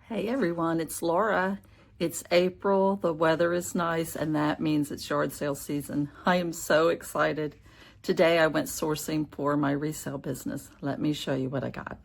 Hey everyone, it's Laura. It's April, the weather is nice, and that means it's yard sale season. I am so excited. Today I went sourcing for my resale business. Let me show you what I got.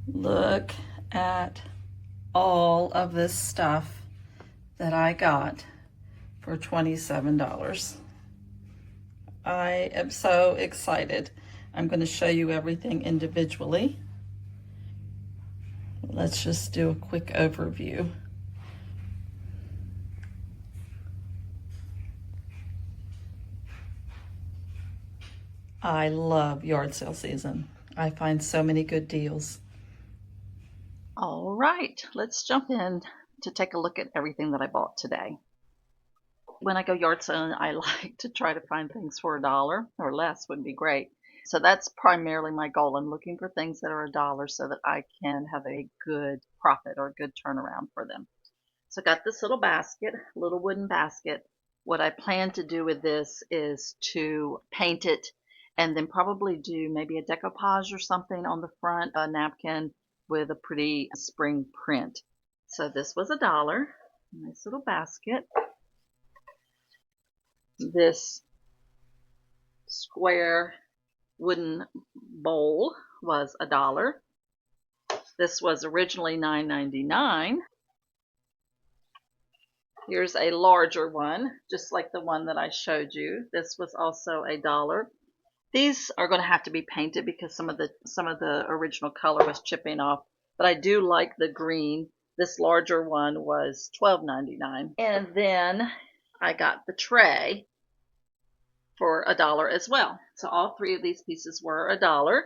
Look at all of this stuff that I got for $27. I am so excited. I'm going to show you everything individually. Let's just do a quick overview. I love yard sale season. I find so many good deals. All right, let's jump in to take a look at everything that I bought today. When I go yard selling, I like to try to find things for $1 or less would be great. So that's primarily my goal. I'm looking for things that are $1 so that I can have a good profit or a good turnaround for them. So I got this little basket, little wooden basket. What I plan to do with this is to paint it and then probably do maybe a decoupage or something on the front, a napkin with a pretty spring print. So this was $1, nice little basket. This square wooden bowl was $1. This was originally $9.99. Here's a larger one, just like the one that I showed you. This was also $1. These are going to have to be painted because some of the original color was chipping off, but I do like the green. This larger one was $12.99. And then I got the tray for $1 as well. So all three of these pieces were $1.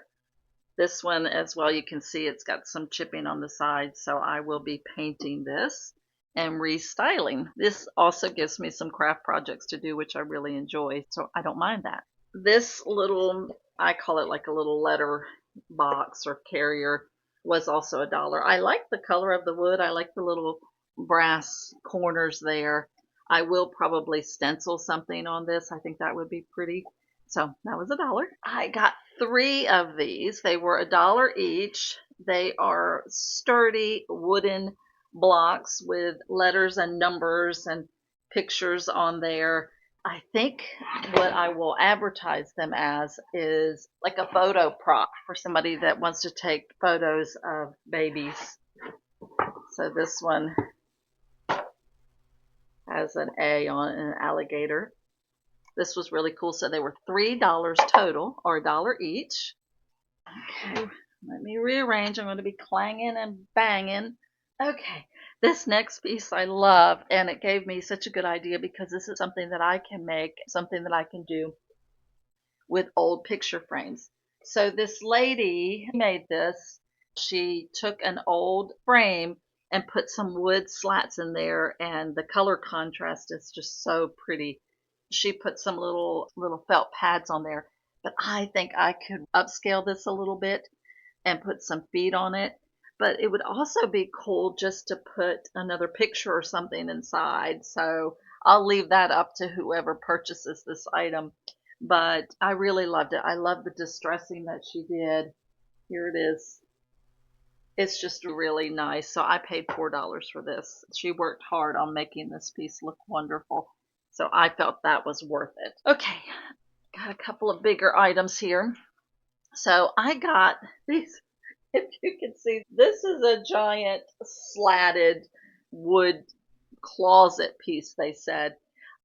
This one as well, you can see it's got some chipping on the side, so I will be painting this and restyling. This also gives me some craft projects to do, which I really enjoy, so I don't mind that. This little, I call it like a little letter box or carrier, was also $1. I like the color of the wood. I like the little brass corners there. I will probably stencil something on this. I think that would be pretty. So that was $1. I got 3 of these. They were $1 each. They are sturdy wooden blocks with letters and numbers and pictures on there. I think what I will advertise them as is like a photo prop for somebody that wants to take photos of babies. So this one has an A on an alligator. This was really cool. So they were $3 total, or $1 each. Okay, let me rearrange. I'm going to be clanging and banging. Okay, this next piece I love, and it gave me such a good idea because this is something that I can make, something that I can do with old picture frames. So this lady made this. She took an old frame and put some wood slats in there, and the color contrast is just so pretty. She put some little felt pads on there, but I think I could upscale this a little bit and put some feet on it. But it would also be cool just to put another picture or something inside. So I'll leave that up to whoever purchases this item. But I really loved it. I love the distressing that she did. Here it is. It's just really nice. So I paid $4 for this. She worked hard on making this piece look wonderful. So I felt that was worth it. Okay, got a couple of bigger items here. So I got these, if you can see, this is a giant slatted wood closet piece, they said.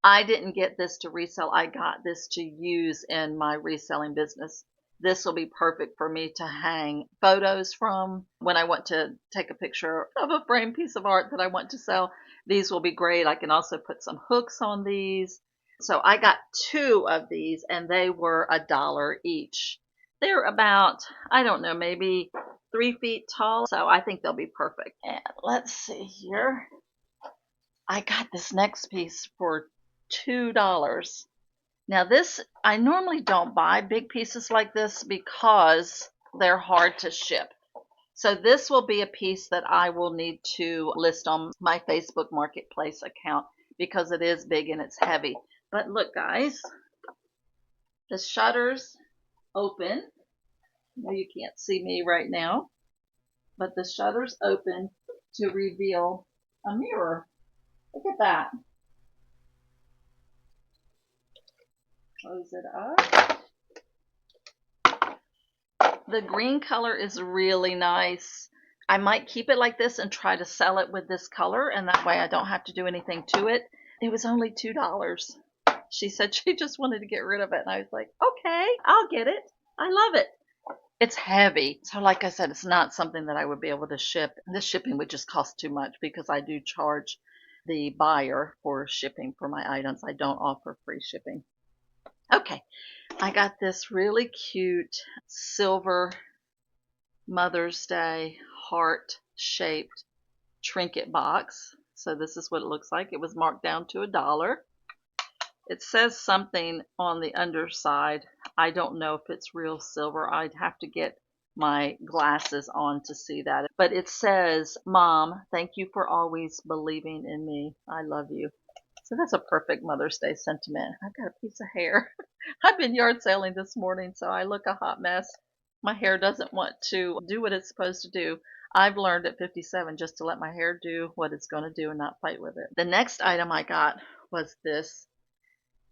I didn't get this to resell. I got this to use in my reselling business. This will be perfect for me to hang photos from when I want to take a picture of a framed piece of art that I want to sell. These will be great. I can also put some hooks on these. So I got 2 of these and they were $1 each. They're about, I don't know, maybe 3 feet tall. So I think they'll be perfect. And let's see here. I got this next piece for $2. Now this, I normally don't buy big pieces like this because they're hard to ship. So this will be a piece that I will need to list on my Facebook Marketplace account because it is big and it's heavy. But look guys, the shutters open. No, you can't see me right now. but the shutter's open to reveal a mirror. Look at that. Close it up. The green color is really nice. I might keep it like this and try to sell it with this color, and that way I don't have to do anything to it. It was only $2. She said she just wanted to get rid of it, and I was like, okay, I'll get it. I love it. It's heavy. So like I said, it's not something that I would be able to ship. This shipping would just cost too much because I do charge the buyer for shipping for my items. I don't offer free shipping. Okay, I got this really cute silver Mother's Day heart-shaped trinket box. So this is what it looks like. It was marked down to $1. It says something on the underside. I don't know if it's real silver. I'd have to get my glasses on to see that. But it says, Mom, thank you for always believing in me. I love you. So that's a perfect Mother's Day sentiment. I've got a piece of hair. I've been yard selling this morning, so I look a hot mess. My hair doesn't want to do what it's supposed to do. I've learned at 57 just to let my hair do what it's going to do and not fight with it. The next item I got was this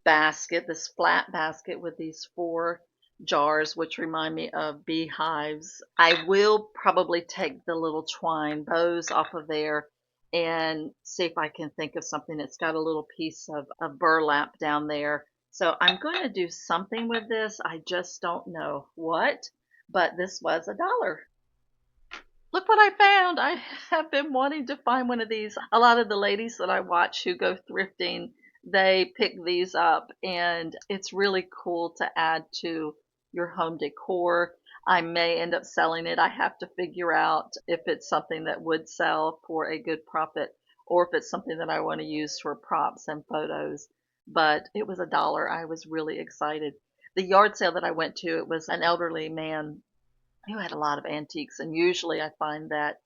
basket, this flat basket with these 4 jars, which remind me of beehives. I will probably take the little twine bows off of there and see if I can think of something. It's got a little piece of burlap down there. So I'm going to do something with this. I just don't know what, but this was $1. Look what I found. I have been wanting to find one of these. A lot of the ladies that I watch who go thrifting, they pick these up, and it's really cool to add to your home decor. I may end up selling it. I have to figure out if it's something that would sell for a good profit or if it's something that I want to use for props and photos. But it was $1. I was really excited. The yard sale that I went to, it was an elderly man who had a lot of antiques, and usually I find that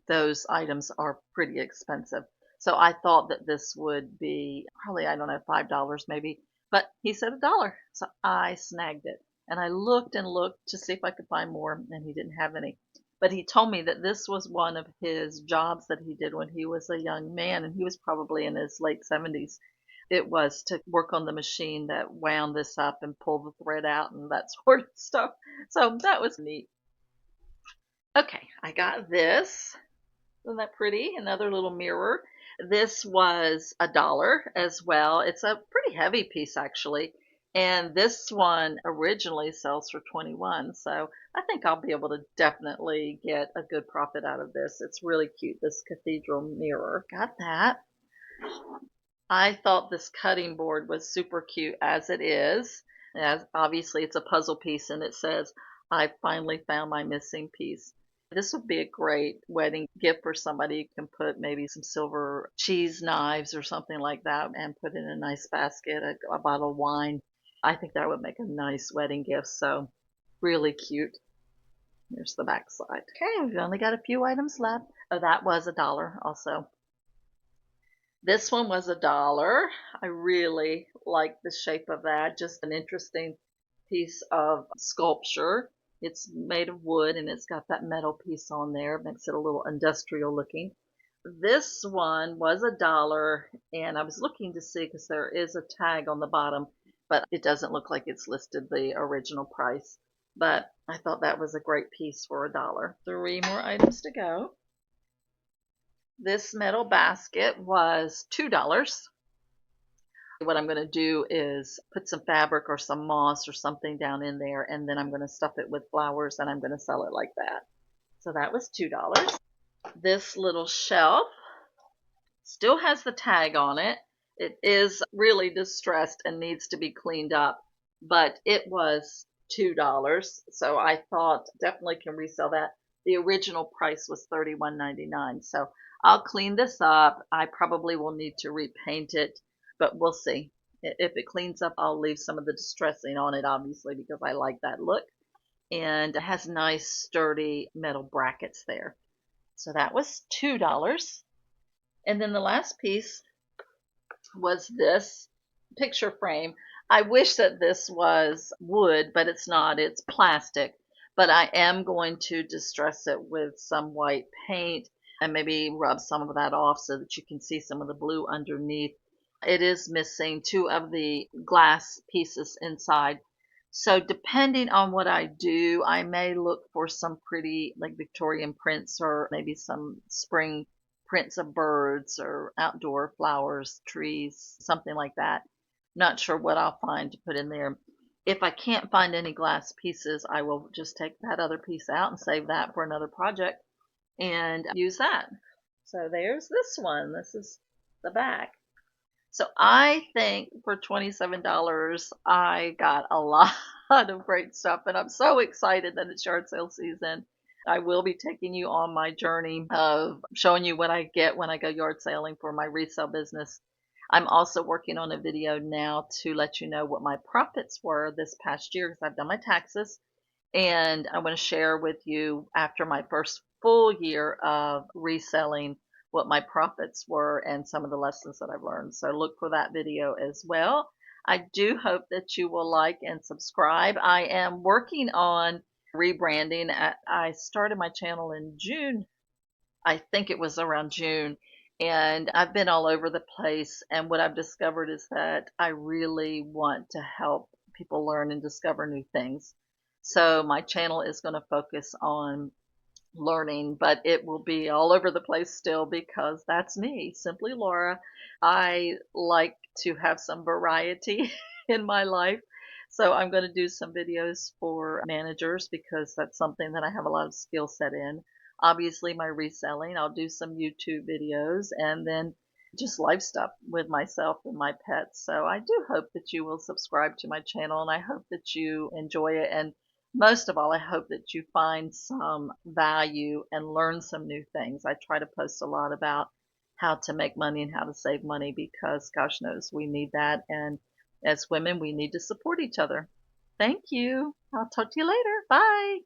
those items are pretty expensive. So I thought that this would be probably, I don't know, $5 maybe, but he said $1. So I snagged it. And I looked and looked to see if I could find more, and he didn't have any. But he told me that this was one of his jobs that he did when he was a young man, and he was probably in his late 70s. It was to work on the machine that wound this up and pull the thread out and that sort of stuff. So that was neat. Okay, I got this. Isn't that pretty? Another little mirror. This was $1 as well. It's a pretty heavy piece actually. And this one originally sells for 21. So I think I'll be able to definitely get a good profit out of this. It's really cute, this cathedral mirror. Got that. I thought this cutting board was super cute as it is. As obviously it's a puzzle piece and it says, I finally found my missing piece. This would be a great wedding gift for somebody. You can put maybe some silver cheese knives or something like that and put in a nice basket, a bottle of wine. I think that would make a nice wedding gift. So really cute. Here's the back side. Okay, we've only got a few items left. Oh, that was $1 also. This one was $1. I really like the shape of that. Just an interesting piece of sculpture. It's made of wood and it's got that metal piece on there. Makes it a little industrial looking. This one was $1, and I was looking to see because there is a tag on the bottom, but it doesn't look like it's listed the original price. But I thought that was a great piece for $1. 3 more items to go. This metal basket was $2. What I'm going to do is put some fabric or some moss or something down in there, and then I'm going to stuff it with flowers and I'm going to sell it like that. So that was $2. This little shelf still has the tag on it. It is really distressed and needs to be cleaned up, but it was $2. So I thought definitely can resell that. The original price was $31.99. So I'll clean this up. I probably will need to repaint it, but we'll see. If it cleans up, I'll leave some of the distressing on it, obviously, because I like that look. And it has nice, sturdy metal brackets there. So that was $2. And then the last piece was this picture frame. I wish that this was wood, but it's not. It's plastic. but I am going to distress it with some white paint and maybe rub some of that off so that you can see some of the blue underneath. It is missing two of the glass pieces inside. So depending on what I do, I may look for some pretty like Victorian prints or maybe some spring prints of birds or outdoor flowers, trees, something like that. Not sure what I'll find to put in there. If I can't find any glass pieces, I will just take that other piece out and save that for another project and use that. So there's this one. This is the back. So I think for $27, I got a lot of great stuff, and I'm so excited that it's yard sale season. I will be taking you on my journey of showing you what I get when I go yard selling for my resale business. I'm also working on a video now to let you know what my profits were this past year because I've done my taxes. And I want to share with you after my first full year of reselling what my profits were and some of the lessons that I've learned. So look for that video as well. I do hope that you will like and subscribe. I am working on rebranding. I started my channel in June. I think it was around June. And I've been all over the place. And what I've discovered is that I really want to help people learn and discover new things. So my channel is going to focus on learning, but it will be all over the place still because that's me, simply Laura. I like to have some variety in my life. So I'm going to do some videos for managers because that's something that I have a lot of skill set in. Obviously, my reselling, I'll do some YouTube videos and then just life stuff with myself and my pets. So I do hope that you will subscribe to my channel and I hope that you enjoy it. And most of all, I hope that you find some value and learn some new things. I try to post a lot about how to make money and how to save money because gosh knows we need that. And as women, we need to support each other. Thank you. I'll talk to you later. Bye.